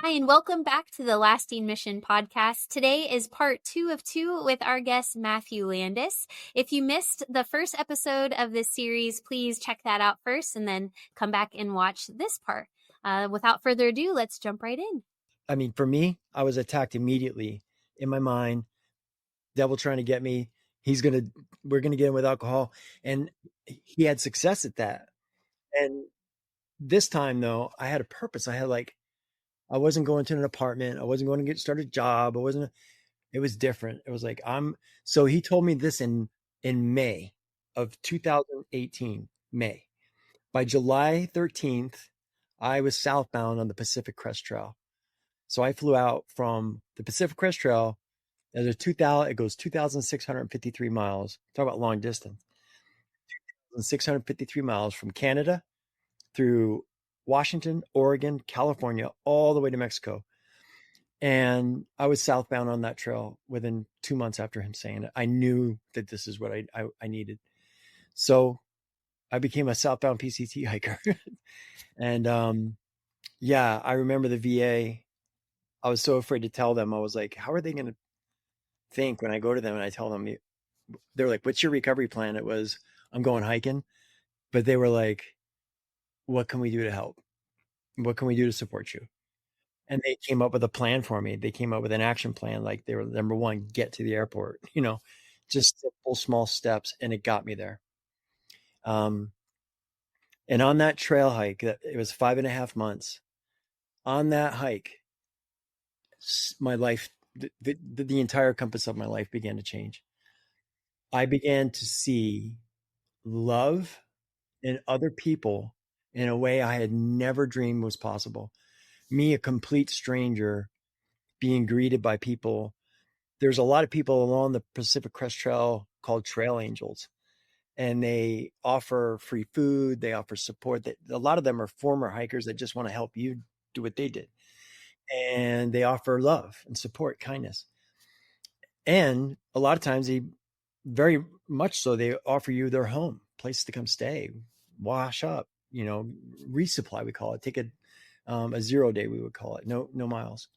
Hi, and welcome back to the Lasting Mission podcast. Today is part 2 of 2 with our guest, Matthew Landis. If you missed the first episode of this series, please check that out first and then come back and watch this part. Without further ado, let's jump right in. I mean, for me, I was attacked immediately in my mind. Devil trying to get me. We're going to get him with alcohol. And he had success at that. And this time though, I had a purpose. I wasn't going to an apartment. I wasn't going to start a job. It was different. It was like, so he told me this in May of 2018, May. By July 13th, I was southbound on the Pacific Crest Trail. So I flew out from the Pacific Crest Trail. It goes 2,653 miles. Talk about long distance. 2,653 miles from Canada through Washington, Oregon, California, all the way to Mexico. And I was southbound on that trail within 2 months after him saying it. I knew that this is what I needed. So I became a southbound PCT hiker. And I remember the VA. I was so afraid to tell them. I was like, how are they going to think when I go to them and I tell them? They're like, what's your recovery plan? It was, I'm going hiking. But they were like, what can we do to help? What can we do to support you? And they came up with a plan for me. They came up with an action plan. Like, they were, number one, get to the airport, just simple, small steps. And it got me there. And on that trail hike, it was 5.5 months. On that hike, my life, the entire compass of my life began to change. I began to see love in other people in a way I had never dreamed was possible. Me, a complete stranger, being greeted by people. There's a lot of people along the Pacific Crest Trail called trail angels, and they offer free food. They offer support. A lot of them are former hikers that just want to help you do what they did. And they offer love and support, kindness. And a lot of times very much so, they offer you their home, place to come stay, wash up, resupply, we call it. Take a 0 day, we would call it. No miles.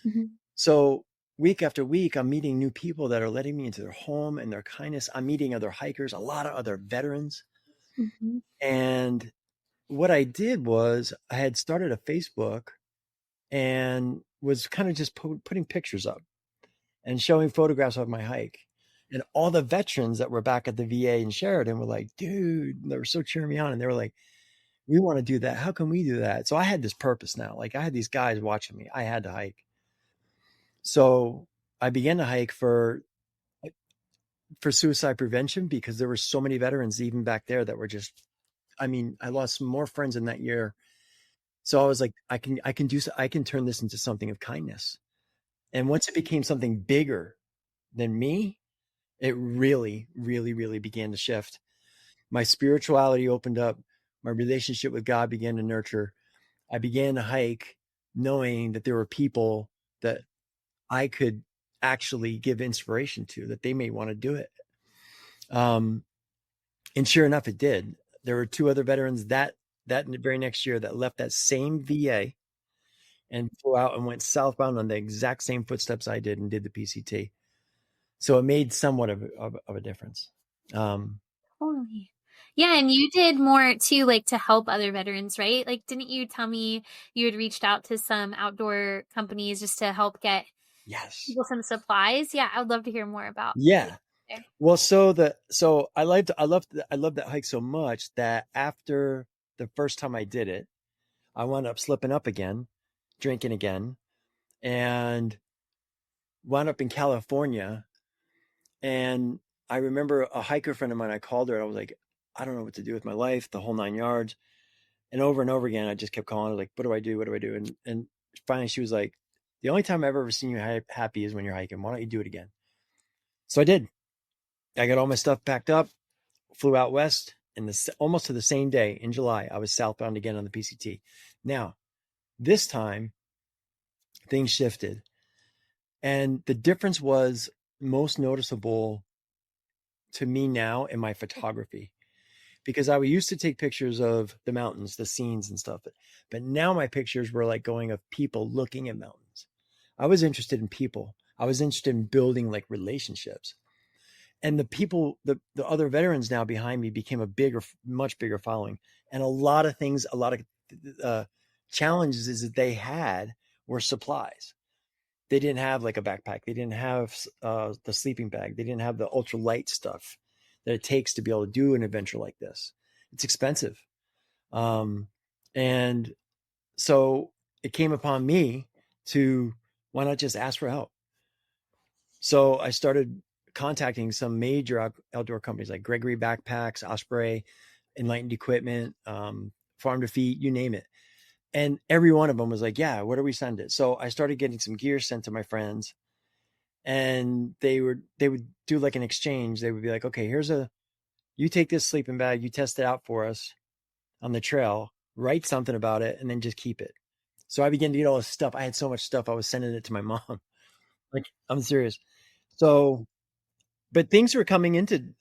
Mm-hmm. So week after week, I'm meeting new people that are letting me into their home and their kindness. I'm meeting other hikers, a lot of other veterans. Mm-hmm. And what I did was I had started a Facebook and was kind of just putting pictures up and showing photographs of my hike. And all the veterans that were back at the VA in Sheridan were like, dude, they were so cheering me on. And they were like, we want to do that. How can we do that? So I had this purpose now. Like, I had these guys watching me. I had to hike. So I began to hike for suicide prevention, because there were so many veterans even back there that were just, I lost more friends in that year. So I was like, I can turn this into something of kindness. And once it became something bigger than me, it really, really, really began to shift. My spirituality opened up. My relationship with God began to nurture. I began to hike knowing that there were people that I could actually give inspiration to, that they may want to do it. And sure enough, it did. There were 2 other veterans that very next year that left that same VA and flew out and went southbound on the exact same footsteps I did and did the PCT. So it made somewhat of a difference. Totally. Yeah. And you did more too, like to help other veterans, right? Like, didn't you tell me you had reached out to some outdoor companies just to help get people some supplies? Yeah. I would love to hear more about. Yeah. Well, so I loved that hike so much that after the first time I did it, I wound up slipping up again, drinking again, and wound up in California. And I remember a hiker friend of mine, I called her and I was like, I don't know what to do with my life, the whole 9 yards. And over again, I just kept calling her, like, what do I do? What do I do? And finally she was like, the only time I've ever seen you happy is when you're hiking. Why don't you do it again? So I did. I got all my stuff packed up, flew out west, and almost to the same day in July, I was southbound again on the PCT. Now, this time, things shifted. And the difference was most noticeable to me now in my photography. because I used to take pictures of the mountains, the scenes and stuff. But now my pictures were like going of people looking at mountains. I was interested in people. I was interested in building like relationships. And the people, the other veterans now behind me became a bigger, much bigger following. And a lot of things, a lot of challenges that they had were supplies. They didn't have like a backpack. They didn't have the sleeping bag. They didn't have the ultralight stuff that it takes to be able to do an adventure like this. It's expensive. And so it came upon me to, why not just ask for help? So I started contacting some major outdoor companies like Gregory Backpacks, Osprey, Enlightened Equipment, Farm to Feed, you name it. And every one of them was like, yeah, where do we send it? So I started getting some gear sent to my friends, and they would do like an exchange. They would be like, okay, you take this sleeping bag, you test it out for us on the trail, write something about it, and then just keep it. So I began to get all this stuff. I had so much stuff. I was sending it to my mom. Like, I'm serious. So, but things were coming into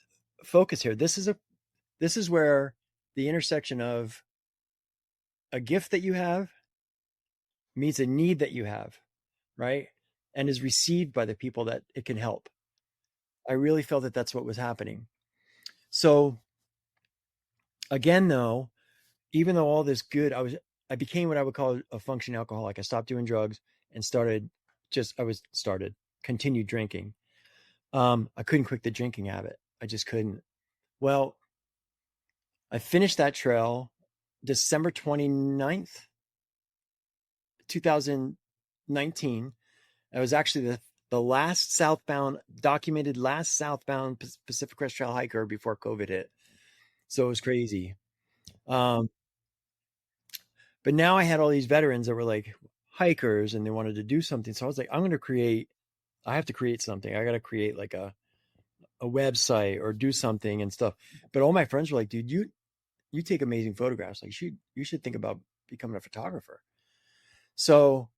focus here. This is where the intersection of a gift that you have meets a need that you have, right? And is received by the people that it can help. I really felt that that's what was happening. So again, though, even though all this good, I became what I would call a functioning alcoholic. I stopped doing drugs and continued drinking. I couldn't quit the drinking habit. I just couldn't. Well, I finished that trail December 29th, 2019. I was actually the documented last southbound Pacific Crest Trail hiker before COVID hit. So it was crazy. But now I had all these veterans that were like hikers and they wanted to do something. So I was like, I have to create something. I got to create like a website or do something and stuff. But all my friends were like, dude, you take amazing photographs. Like you should think about becoming a photographer. So,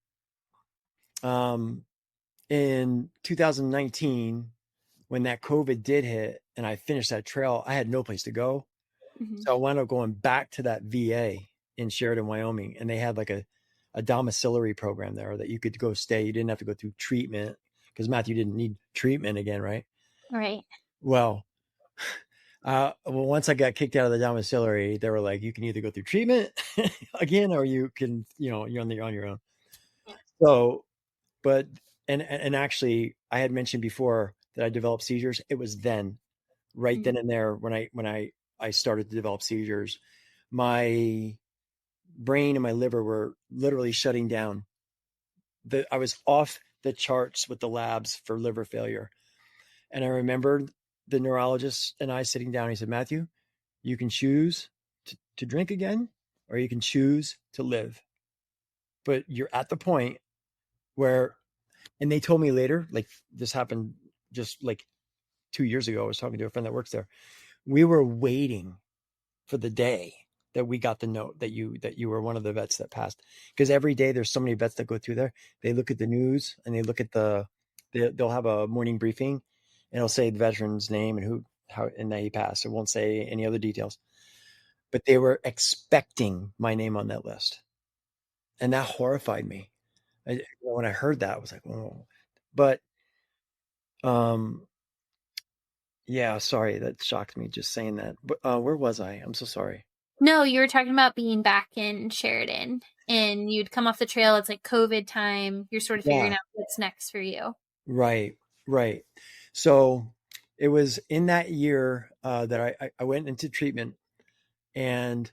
in 2019, when that COVID did hit and I finished that trail, I had no place to go. Mm-hmm. So I wound up going back to that VA in Sheridan, Wyoming. And they had like a domiciliary program there that you could go stay. You didn't have to go through treatment because Matthew didn't need treatment again. Right. Right. Well, once I got kicked out of the domiciliary, they were like, you can either go through treatment again, or you can, you're on your own. So, but, and actually I had mentioned before that I developed seizures. It was then, right mm-hmm. then and there, when I started to develop seizures, my brain and my liver were literally shutting down. I was off the charts with the labs for liver failure. And I remember the neurologist and I sitting down, he said, Matthew, you can choose to drink again, or you can choose to live. But you're at the point where, and they told me later, like this happened just like 2 years ago. I was talking to a friend that works there. We were waiting for the day that we got the note that you were one of the vets that passed. Because every day there's so many vets that go through there. They look at the news and they look at they'll have a morning briefing and it'll say the veteran's name and and that he passed. It won't say any other details. But they were expecting my name on that list. And that horrified me. When I heard that, I was like, oh. But yeah, sorry, that shocked me just saying that. But where was I? I'm so sorry. No, you were talking about being back in Sheridan and you'd come off the trail. It's like COVID time. You're sort of figuring out what's next for you. Right. So it was in that year that I went into treatment, and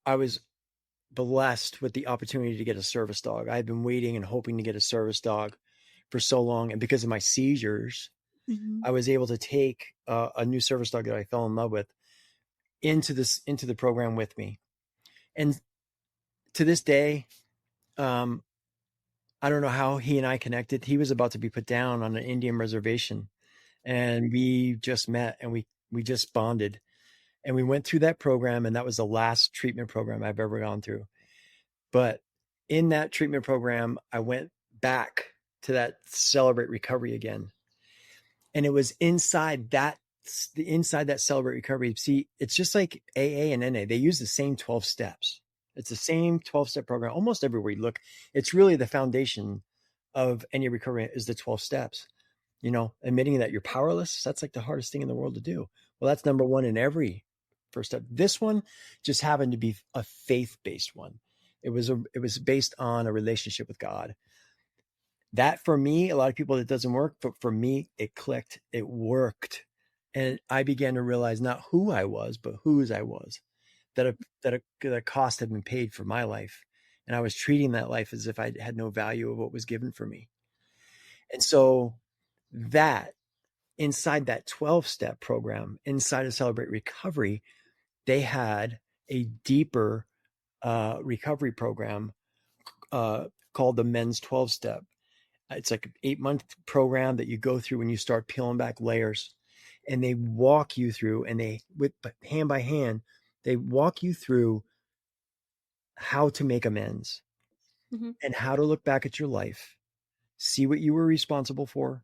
I was blessed with the opportunity to get a service dog. I had been waiting and hoping to get a service dog for so long. And because of my seizures, mm-hmm. I was able to take a new service dog that I fell in love with into the program with me. And to this day, I don't know how he and I connected. He was about to be put down on an Indian reservation, and we just met and we just bonded, and we went through that program. And that was the last treatment program I've ever gone through. But in that treatment program, I went back to that Celebrate Recovery again. And it was inside that the inside that Celebrate Recovery, see, it's just like AA and NA. They use the same 12 steps. It's the same 12-step program almost everywhere you look. It's really the foundation of any recovery is the 12 steps. Admitting that you're powerless, that's like the hardest thing in the world to do. Well, that's number one in every first step. This one just happened to be a faith-based one. It was based on a relationship with God. That for me, a lot of people, it doesn't work, but for me, it clicked, it worked. And I began to realize not who I was, but whose I was, that a cost had been paid for my life. And I was treating that life as if I had no value of what was given for me. And so that inside that 12-step program, inside of Celebrate Recovery, they had a deeper recovery program called the Men's 12-Step. It's like an 8-month program that you go through when you start peeling back layers, and they walk you through, and they, with hand by hand, they walk you through how to make amends and how to look back at your life, see what you were responsible for,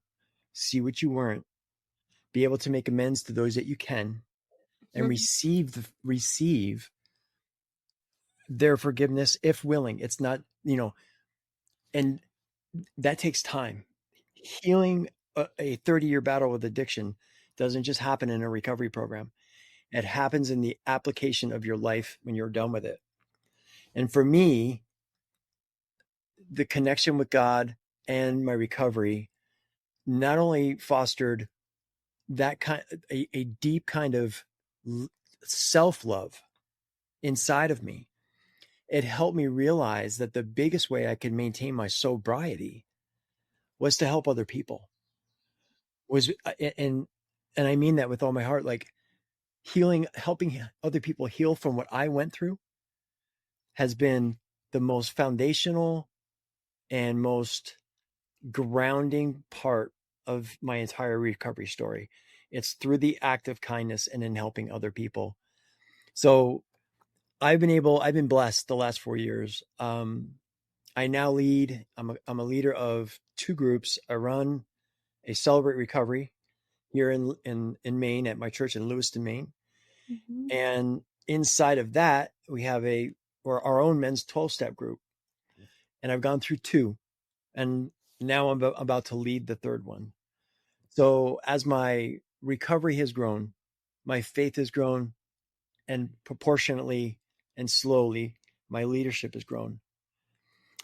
see what you weren't, be able to make amends to those that you can, and receive their forgiveness if willing. It's not, and that takes time. Healing a 30-year battle with addiction doesn't just happen in a recovery program. It happens in the application of your life when you're done with it. And for me, the connection with God and my recovery not only fostered that a deep kind of self-love inside of me, it helped me realize that the biggest way I could maintain my sobriety was to help other people. And I mean that with all my heart, like helping other people heal from what I went through has been the most foundational and most grounding part of my entire recovery story. It's through the act of kindness and in helping other people. So I've been blessed the last 4 years. I now lead, I'm a leader of 2 groups. I run a Celebrate Recovery here in Maine at my church in Lewiston, Maine. And inside of that, we have our own men's 12-step group. And I've gone through 2, and now I'm about to lead the 3rd one. So as my recovery has grown, my faith has grown, and proportionately and slowly, my leadership has grown.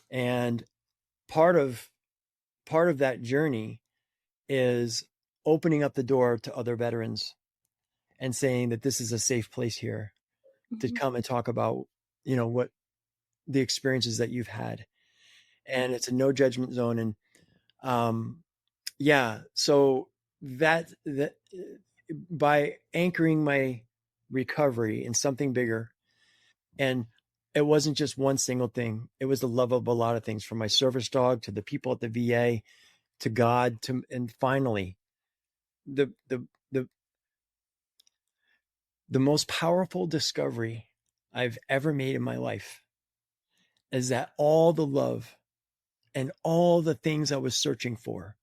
And part of that journey is opening up the door to other veterans and saying that this is a safe place here to come and talk about, what the experiences that you've had. And it's a no judgment zone. And so that by anchoring my recovery in something bigger, and it wasn't just one single thing. It was the love of a lot of things, from my service dog to the people at the VA, to God, and finally, the most powerful discovery I've ever made in my life is that all the love and all the things I was searching for,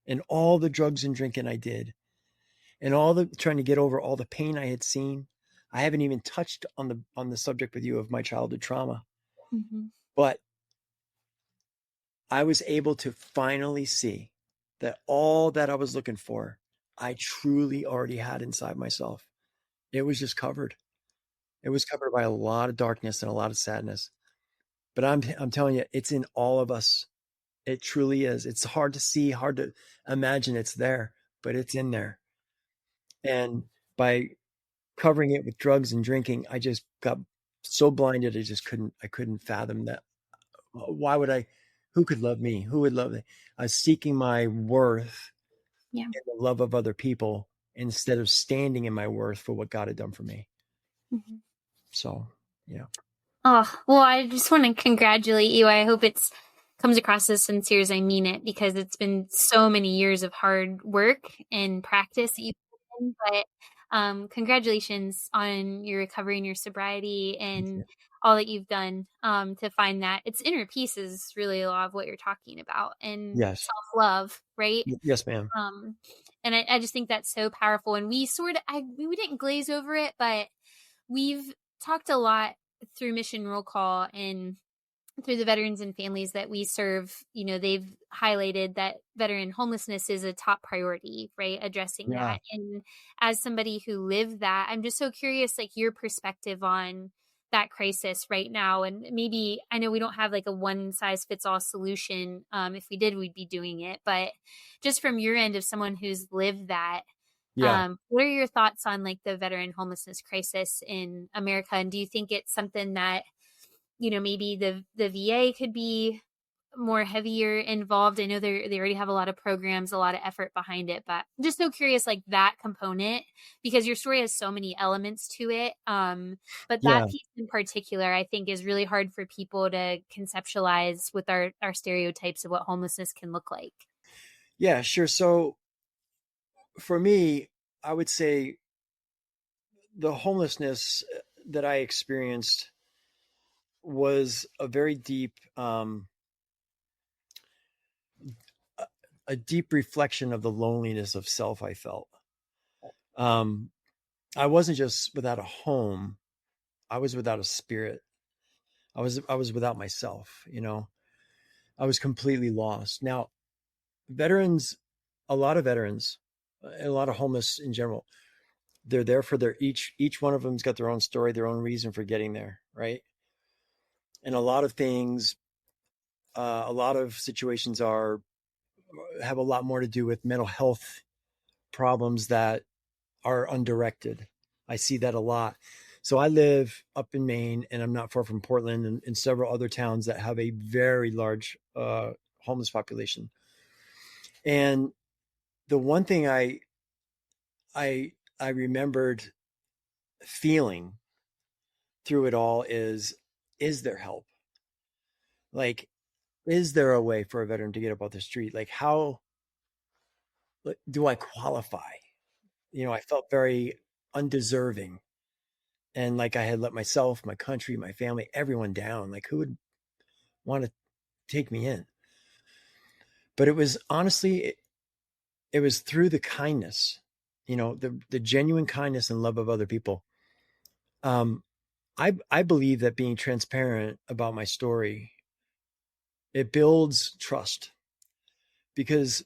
and all the drugs and drinking I did, and all the trying to get over all the pain I had seen. I haven't even touched on the subject with you of my childhood trauma. But I was able to finally see that all that I was looking for, I truly already had inside myself. It was just covered. It was covered by a lot of darkness and a lot of sadness. But I'm telling you, it's in all of us. It truly is. It's hard to see, hard to imagine it's there, but it's in there. And by covering it with drugs and drinking, I just got so blinded. I couldn't fathom that. Why would who could love me? Who would love me? I was seeking my worth in the love of other people instead of standing in my worth for what God had done for me. So, yeah. Oh, well, I just want to congratulate you. I hope it comes across as sincere as I mean it, because it's been so many years of hard work and practice that you've put in. But congratulations on your recovery and your sobriety. And all that you've done to find that. It's inner peace is really a lot of what you're talking about, and Yes. self-love, right? Yes, ma'am. Um, and I just think that's so powerful. And we sort of, we didn't glaze over it, but we've talked a lot through Mission Roll Call and through the veterans and families that we serve. You know, they've highlighted that veteran homelessness is a top priority, right? Addressing Yeah. that. And as somebody who lived that, I'm just so curious, like your perspective on that crisis right now. And maybe, I know we don't have like a one size fits all solution. If we did, we'd be doing it. But just from your end of someone who's lived that, Yeah. what are your thoughts on like the veteran homelessness crisis in America? And do you think it's something that, you know, maybe the VA could be more heavier involved? I know they already have a lot of programs, a lot of effort behind it, but I'm just so curious, like that component, because your story has so many elements to it. But that Yeah. piece in particular, I think is really hard for people to conceptualize with our stereotypes of what homelessness can look like. Yeah, sure. So for me, I would say the homelessness that I experienced was a very deep, a deep reflection of the loneliness of self I felt. Um, I wasn't just without a home; I was without a spirit. I was without myself. You know, I was completely lost. Now, veterans, a lot of veterans, a lot of homeless in general, they're there for their each one of them's got their own story, their own reason for getting there, right? And a lot of things, a lot of situations are have a lot more to do with mental health problems that are undirected. I see that a lot. So I live up in Maine, and I'm not far from Portland and several other towns that have a very large homeless population. And the one thing I remembered feeling through it all is there help? Like, is there a way for a veteran to get up off the street? Like, how do I qualify? You know, I felt very undeserving, and like I had let myself, my country, my family, everyone down. Like, who would want to take me in? But it was honestly, it was through the kindness, you know, the genuine kindness and love of other people. Um, I believe that being transparent about my story, it builds trust, because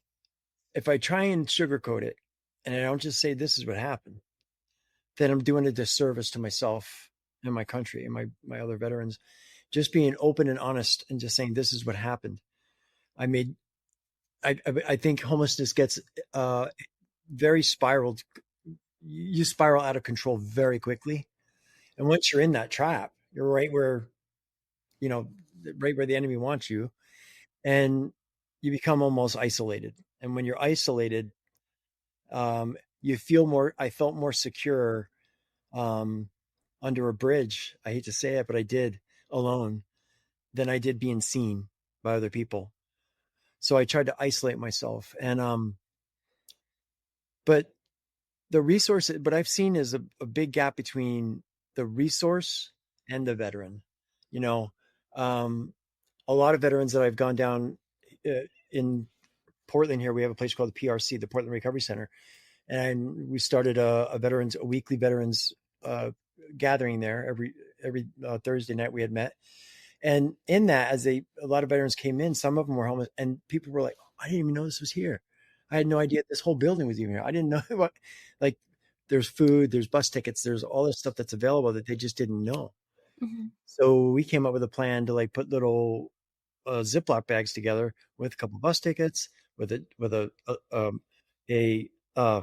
if I try and sugarcoat it and I don't just say this is what happened, then I'm doing a disservice to myself and my country and my other veterans. Just being open and honest and just saying this is what happened. I made I think homelessness gets very spiraled. You spiral out of control very quickly, and once you're in that trap, you're right where, you know, right where the enemy wants you, and you become almost isolated. And when you're isolated, you feel more. I felt more secure um, under a bridge. I hate to say it, but I did, alone, than I did being seen by other people. So I tried to isolate myself, and but the resource, but I've seen is a big gap between the resource and the veteran. You know, um, a lot of veterans that I've gone down in Portland here, we have a place called the PRC, the Portland Recovery Center, and we started a weekly veterans gathering there every Thursday night. We had met, and in that, as a lot of veterans came in, some of them were homeless, and people were like, oh, "I didn't even know this was here. I had no idea this whole building was even here. I didn't know what, like, there's food, there's bus tickets, there's all this stuff that's available that they just didn't know." Mm-hmm. So we came up with a plan to like put little Ziploc bags together with a couple bus tickets, a uh,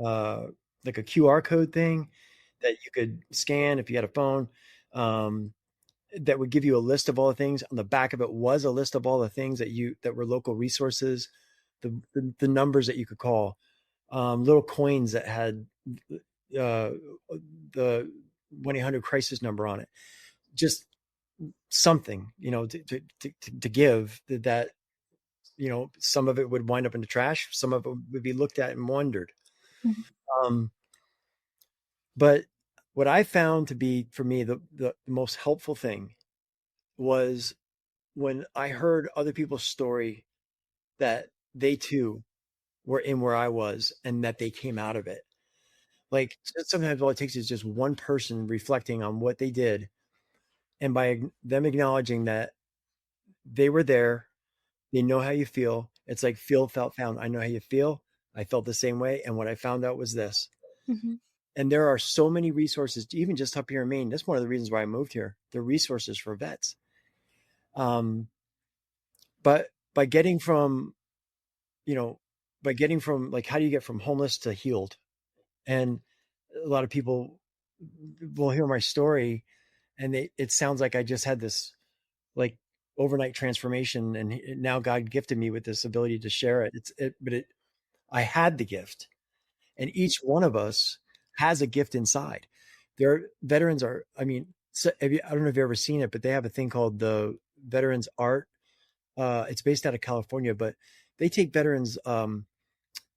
uh, like a QR code thing that you could scan if you had a phone. Um, that would give you a list of all the things. On the back of it was a list of all the things that were local resources, the numbers that you could call, little coins that had uh, the 1-800 crisis number on it. Just something, you know, to give that, you know, some of it would wind up in the trash, some of it would be looked at and wondered. Mm-hmm. Um, but what I found to be for me the most helpful thing was when I heard other people's story that they too were in where I was and that they came out of it. Like sometimes all it takes is just one person reflecting on what they did, and by them acknowledging that they were there, they know how you feel. It's like feel, felt, found. I know how you feel. I felt the same way, and what I found out was this. Mm-hmm. And there are so many resources, even just up here in Maine. That's one of the reasons why I moved here. There are resources for vets. Um, but by getting from, you know, by getting from like, how do you get from homeless to healed? And a lot of people will hear my story, and it sounds like I just had this like overnight transformation, and now God gifted me with this ability to share it. I had the gift, and each one of us has a gift inside. Their veterans are, I mean, so I don't know if you've ever seen it, but they have a thing called the Veterans Art. It's based out of California, but they take veterans and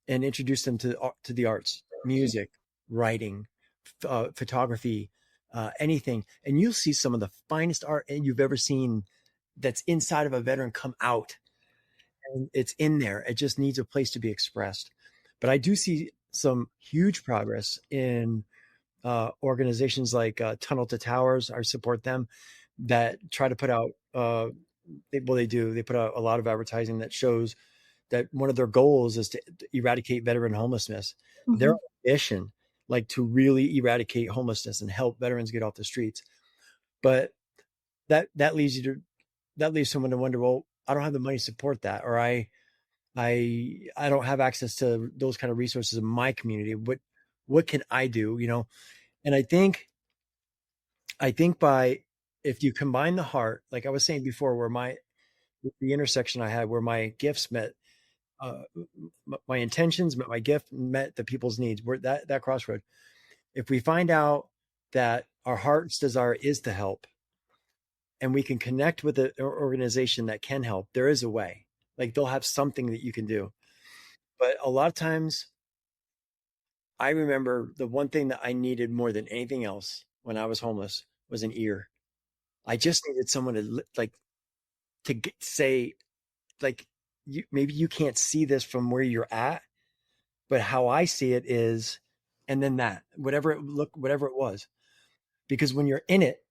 introduce them to the arts, music, writing, photography, anything, and you'll see some of the finest art you've ever seen that's inside of a veteran come out, and it's in there. It just needs a place to be expressed. But I do see some huge progress in organizations like Tunnel to Towers. I support them that try to put out. They do. They put out a lot of advertising that shows that one of their goals is to eradicate veteran homelessness. Mm-hmm. Their mission, like to really eradicate homelessness and help veterans get off the streets. But that leads you to that leaves someone to wonder, well, I don't have the money to support that, or I don't have access to those kind of resources in my community. What can I do? And I think by if you combine the heart, like I was saying before, where the intersection I had where my gifts met uh, my intentions, met my gift, met the people's needs. We're that crossroad. If we find out that our heart's desire is to help, and we can connect with an organization that can help, there is a way. Like they'll have something that you can do. But a lot of times, I remember the one thing that I needed more than anything else when I was homeless was an ear. I just needed someone to like say like maybe you can't see this from where you're at, but how I see it is, and then that, whatever it was, because when you're in it,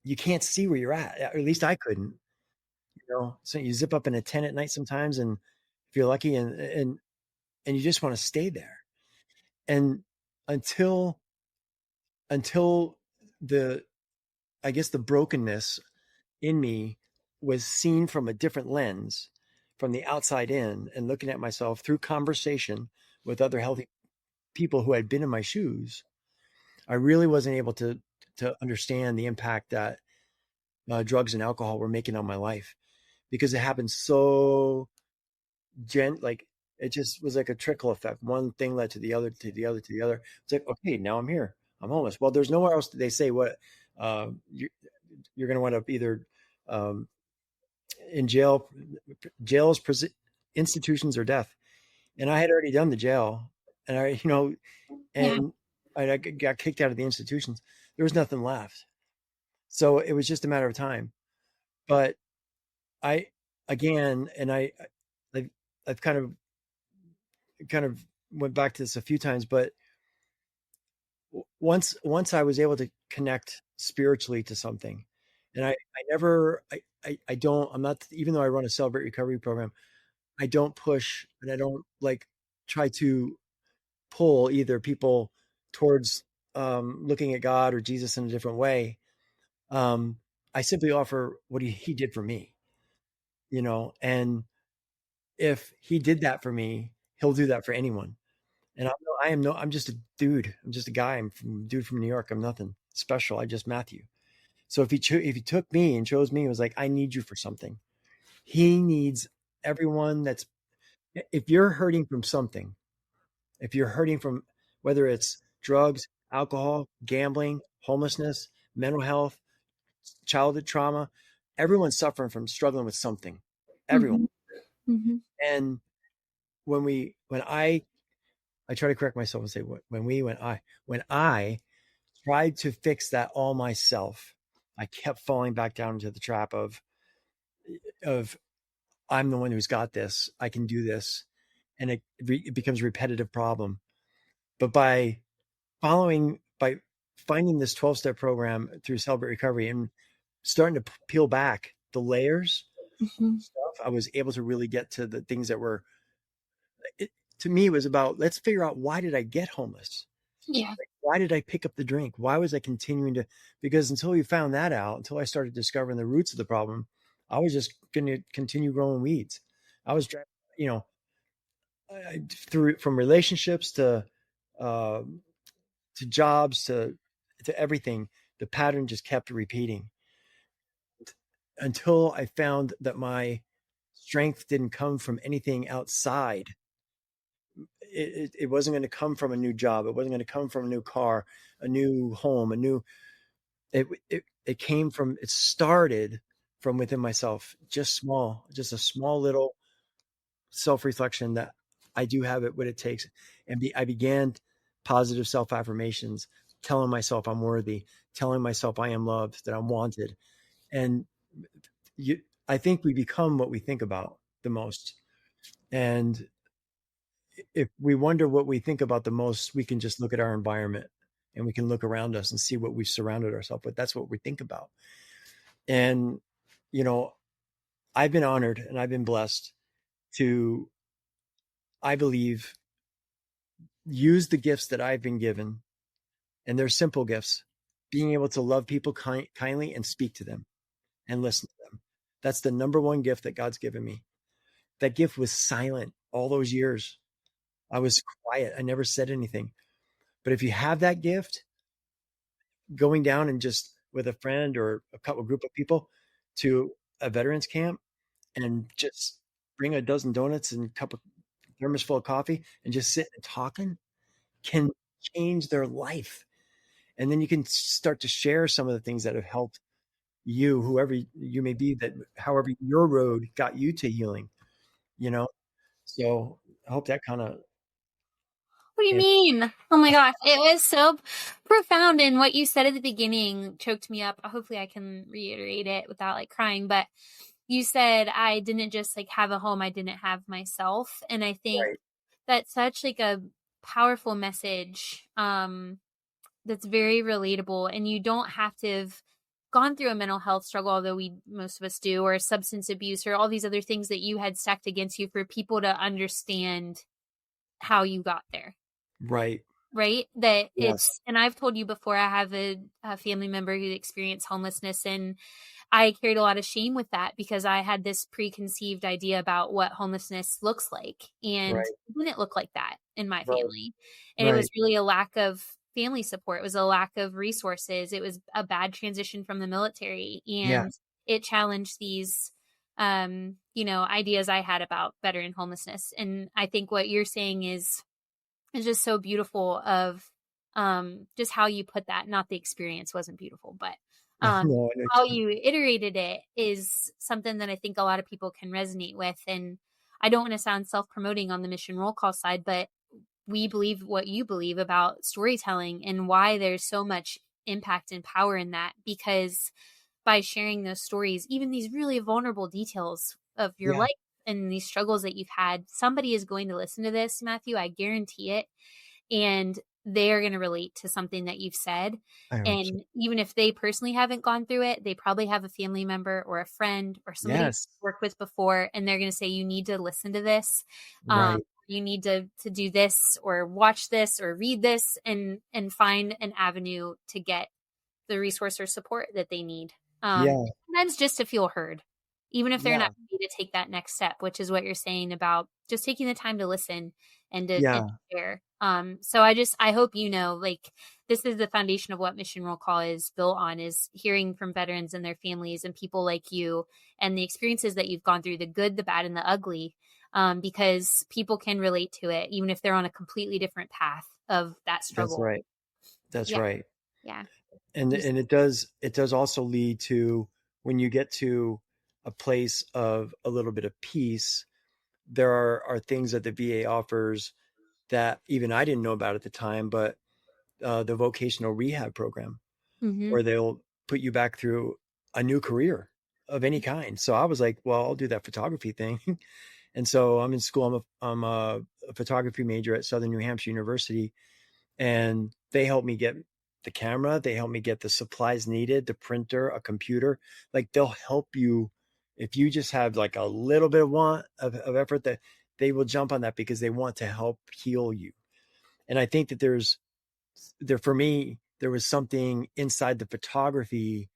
you can't see where you're at least I couldn't, so you zip up in a tent at night sometimes, and if you're lucky, and you just want to stay there. And until until the I guess the brokenness in me was seen from a different lens, from the outside in, and looking at myself through conversation with other healthy people who had been in my shoes, I really wasn't able to understand the impact that drugs and alcohol were making on my life, because it happened so like it just was like a trickle effect. One thing led to the other, to the other, to the other. It's like, okay, now I'm here. I'm homeless. Well, there's nowhere else. They say what you're going to wind up either um, in jail, jails, institutions, or death. And I had already done the jail, and Yeah. and I got kicked out of the institutions. There was nothing left. So it was just a matter of time. But I, again, and I've, I've kind of went back to this a few times, but once I was able to connect spiritually to something, and I never, I don't, I'm not, even though I run a Celebrate Recovery program, I don't push, and I don't like try to pull either people towards looking at God or Jesus in a different way. Um, I simply offer what he did for me, and if he did that for me, he'll do that for anyone. And I'm just a dude. I'm just a guy. Dude from New York. I'm nothing special. I just Matthew. So if he took me and chose me, it was like, I need you for something. He needs everyone if you're hurting from something, if you're hurting from, whether it's drugs, alcohol, gambling, homelessness, mental health, childhood trauma, everyone's suffering from struggling with something. Everyone. Mm-hmm. Mm-hmm. And when I try to correct myself and say when I tried to fix that all myself. I kept falling back down into the trap of I'm the one who's got this. I can do this, and it becomes a repetitive problem. But by finding this 12-step program through Celebrate Recovery and starting to peel back the layers Mm-hmm. stuff, I was able to really get to the things that were, to me, it was about, let's figure out, why did I get homeless? Yeah. Why did I pick up the drink? Why was I continuing to, because until we found that out, until I started discovering the roots of the problem, I was just going to continue growing weeds. I was, you know, through from relationships uh, to jobs to everything, the pattern just kept repeating until I found that my strength didn't come from anything outside. It wasn't going to come from a new job. It wasn't going to come from a new car, a new home, a new. It came from. It started from within myself, just a small little self reflection that I do have it what it takes, and I began positive self affirmations, telling myself I'm worthy, telling myself I am loved, that I'm wanted, and you, I think we become what we think about the most. And if we wonder what we think about the most, we can just look at our environment and we can look around us and see what we've surrounded ourselves with. That's what we think about. And, you know, I've been honored and I've been blessed to, I believe, use the gifts that I've been given. And they're simple gifts, being able to love people kindly and speak to them and listen to them. That's the number one gift that God's given me. That gift was silent all those years. I was quiet. I never said anything. But if you have that gift, going down and just with a friend or group of people to a veterans camp and just bring a dozen donuts and a cup of thermos full of coffee and just sit and talking can change their life. And then you can start to share some of the things that have helped you, whoever you may be, that however your road got you to healing, you know? So I hope that kind of. What do you mean? Oh my gosh. It was so profound. And what you said at the beginning choked me up. Hopefully I can reiterate it without like crying. But you said I didn't just like have a home, I didn't have myself. And I think Right. that's such like a powerful message. That's very relatable. And you don't have to have gone through a mental health struggle, although most of us do, or substance abuse or all these other things that you had stacked against you for people to understand how you got there. Right. Right? That Yes. and I've told you before, I have a family member who experienced homelessness, and I carried a lot of shame with that because I had this preconceived idea about what homelessness looks like. And Right. it didn't look like that in my Right. family. And it was Right. really a lack of family support. It was a lack of resources. It was a bad transition from the military. Yeah. And it challenged these ideas I had about veteran homelessness. And I think what you're saying is just so beautiful of just how you put that. Not the experience wasn't beautiful, but No, how you iterated it is something that I think a lot of people can resonate with. And I don't want to sound self-promoting on the mission roll call side, but we believe what you believe about storytelling and why there's so much impact and power in that, because by sharing those stories, even these really vulnerable details of your yeah, life and these struggles that you've had, somebody is going to listen to this, Matthew. I guarantee it. And they are going to relate to something that you've said. I hope so. And even if they personally haven't gone through it, they probably have a family member or a friend or somebody Yes. worked with before, and they're going to say, you need to listen to this. Right. You need to do this or watch this or read this and find an avenue to get the resource or support that they need. Yeah. Sometimes just to feel heard, even if they're Yeah. not ready to take that next step, which is what you're saying about just taking the time to listen and Yeah. share. So I hope like this is the foundation of what Mission Roll Call is built on, is hearing from veterans and their families and people like you and the experiences that you've gone through, the good, the bad, and the ugly, because people can relate to it, even if they're on a completely different path of that That's struggle. right. That's Yeah. right. Yeah. And Just, it does also lead to, when you get to a place of a little bit of peace, there are things that the VA offers that even I didn't know about at the time, but the vocational rehab program, Mm-hmm. where they'll put you back through a new career of any kind. So I was like, well, I'll do that photography thing. And so I'm in school. I'm a photography major at Southern New Hampshire University, and they helped me get the camera. They helped me get the supplies needed, the printer, a computer. Like they'll help you if you just have like a little bit of of effort, that they will jump on that because they want to help heal you. And I think that for me, there was something inside the photography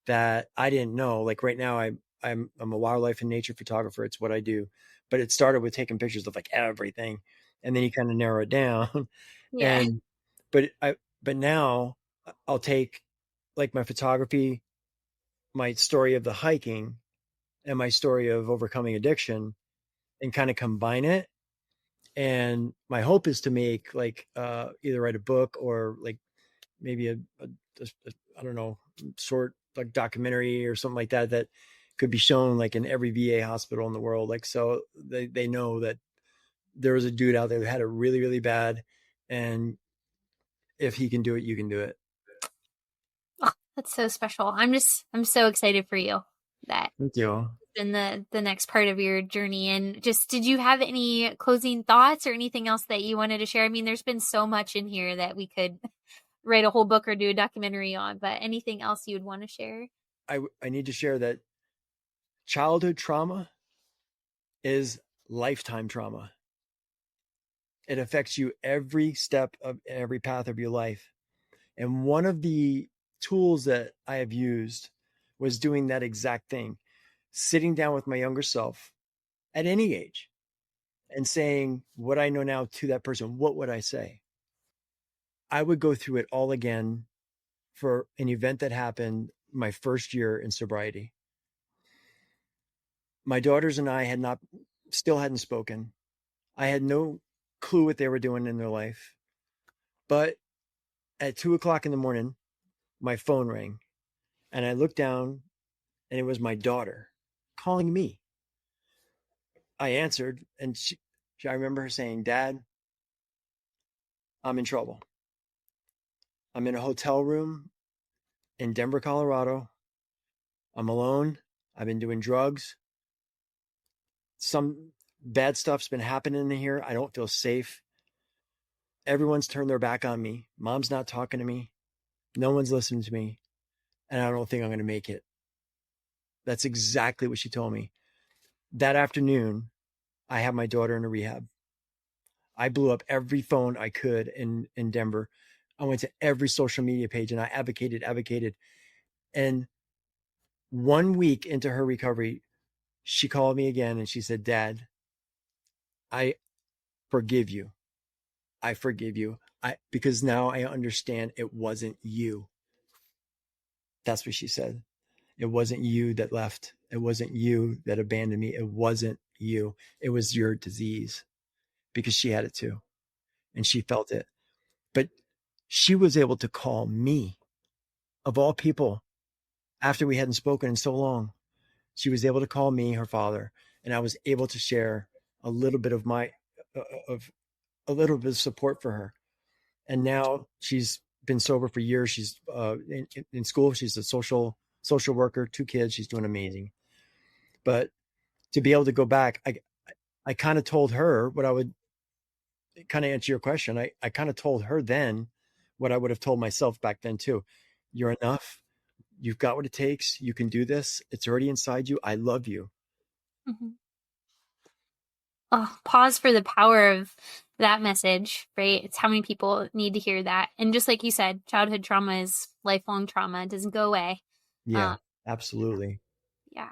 that I didn't know. Like right now, I'm a wildlife and nature photographer. It's what I do. But it started with taking pictures of like everything, and then you kind of narrow it down. Yeah. And but now I'll take like my photography, my story of the hiking, and my story of overcoming addiction, and kind of combine it. And my hope is to make like either write a book or like maybe I don't know, short like documentary or something like that that could be shown like in every VA hospital in the world. Like so they know that there was a dude out there who had it really, really bad, and if he can do it, you can do it. Oh, that's so special. I'm so excited for you that Thank you. in the next part of your journey. And just, did you have any closing thoughts or anything else that you wanted to share? I mean, there's been so much in here that we could write a whole book or do a documentary on, but anything else you would want to share? I need to share that childhood trauma is lifetime trauma. It affects you every step of every path of your life. And one of the tools that I have used was doing that exact thing, sitting down with my younger self at any age and saying what I know now to that person. What would I say? I would go through it all again for an event that happened my first year in sobriety. My daughters and I still hadn't spoken. I had no clue what they were doing in their life. But at 2 o'clock in the morning, my phone rang, and I looked down, and it was my daughter calling me. I answered, and I remember her saying, "Dad, I'm in trouble. I'm in a hotel room in Denver, Colorado. I'm alone. I've been doing drugs. Some bad stuff's been happening in here. I don't feel safe. Everyone's turned their back on me. Mom's not talking to me. No one's listening to me. And I don't think I'm going to make it." That's exactly what she told me. That afternoon, I had my daughter in a rehab. I blew up every phone I could in Denver. I went to every social media page and I advocated. And 1 week into her recovery, she called me again and she said, "Dad, I forgive you. I forgive you. Because now I understand it wasn't you." That's what she said. It wasn't you that left. It wasn't you that abandoned me. It wasn't you. It was your disease, because she had it too. And she felt it. But she was able to call me, of all people, after we hadn't spoken in so long. She was able to call me, her father, and I was able to share a little bit of of a little bit of support for her. And now she's been sober for years. She's in school. She's a social worker, 2 kids. She's doing amazing. But to be able to go back, I kind of told her what I would kind of answer your question. I kind of told her then what I would have told myself back then too. You're enough. You've got what it takes. You can do this. It's already inside you. I love you. Mm-hmm. Oh, pause for the power of that message, right? It's how many people need to hear that. And just like you said, childhood trauma is lifelong trauma. It doesn't go away. Yeah, Um, absolutely. yeah.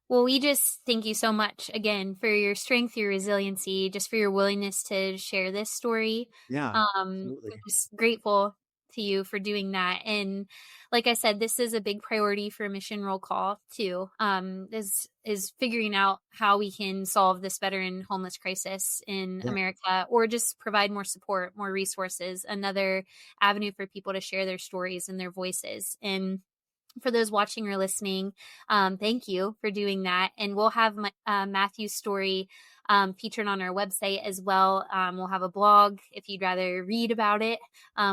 Well, we just thank you so much again for your strength, your resiliency, just for your willingness to share this story. Yeah, I'm absolutely. just grateful to you for doing that. And like I said, this is a big priority for Mission Roll Call too. Is figuring out how we can solve this veteran homeless crisis in Yeah. America, or just provide more support, more resources, another avenue for people to share their stories and their voices. And for those watching or listening, thank you for doing that. And we'll have Matthew's story featured on our website as well. We'll have a blog if you'd rather read about it,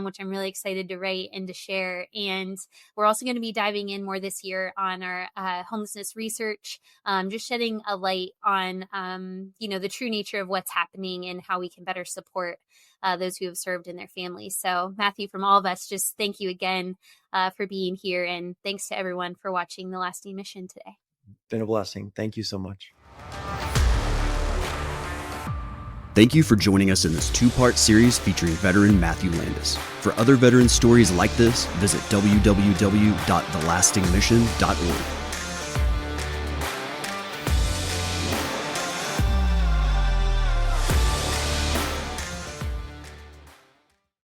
which I'm really excited to write and to share. And we're also going to be diving in more this year on our homelessness research, just shedding a light on, the true nature of what's happening and how we can better support those who have served and their families. So Matthew, from all of us, just thank you again for being here. And thanks to everyone for watching The Lasting Mission today. Been a blessing. Thank you so much. Thank you for joining us in this two-part series featuring veteran Matthew Landis. For other veteran stories like this, visit www.thelastingmission.org.